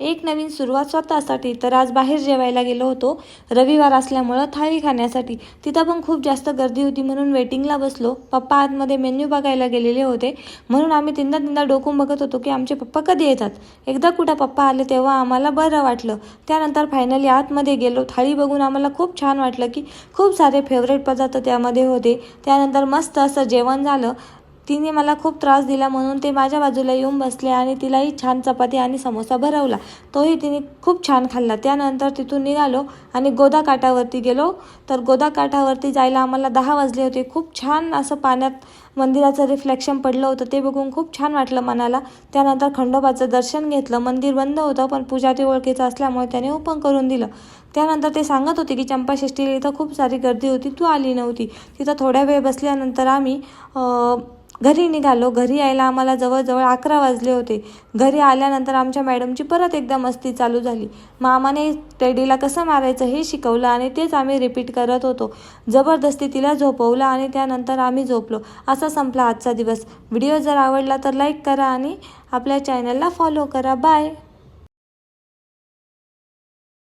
एक नवीन सुरुवात स्वतःसाठी. तर आज बाहेर जेवायला गेलो होतो, रविवार असल्यामुळं थाळी खाण्यासाठी. तिथं पण खूप जास्त गर्दी होती म्हणून वेटिंगला बसलो. पप्पा आतमध्ये मेन्यू बघायला गेलेले होते म्हणून आम्ही तीनदा डोकून बघत होतो की आमचे पप्पा कधी येतात. एकदा कुठं पप्पा आले तेव्हा आम्हाला बरं वाटलं. त्यानंतर फायनली आतमध्ये गेलो. थाळी बघून आम्हाला खूप छान वाटलं की खूप सारे फेवरेट पदार्थ त्यामध्ये होते. त्यानंतर मस्त असं जेवण झालं. तिने मला खूप त्रास दिला म्हणून ते माझ्या बाजूला येऊन बसले आणि तिलाही छान चपाती आणि समोसा भरवला. तोही तिने खूप छान खाल्ला. त्यानंतर तिथून निघालो आणि गोदा काठावरती गेलो. तर गोदा काठावरती जायला आम्हाला 10 वाजले होते. खूप छान असं पाण्यात मंदिराचं रिफ्लेक्शन पडलं होतं, ते बघून खूप छान वाटलं मनाला. त्यानंतर खंडोबाचं दर्शन घेतलं. मंदिर बंद होतं पण पुजारी ओळखीचं असल्यामुळे त्याने ओपन करून दिलं. त्यानंतर ते सांगत होते की चंपाषष्ठीला इथं खूप सारी गर्दी होती, तू आली नव्हती. तिथं थोड्या वेळ बसल्यानंतर आम्ही घरी निघालो. घरी यायला आम्हाला जवळजवळ 11 वाजले होते. घरी आल्यानंतर आमच्या मॅडमची परत एकदा मस्ती चालू झाली. मामाने टेडीला कसं मारायचं हे शिकवलं आणि तेच आम्ही रिपीट करत होतो. जबरदस्ती तिला झोपवलं आणि त्यानंतर आम्ही झोपलो. असा संपला आजचा दिवस. व्हिडिओ जर आवडला तर लाईक करा आणि आपल्या चॅनलला फॉलो करा. बाय.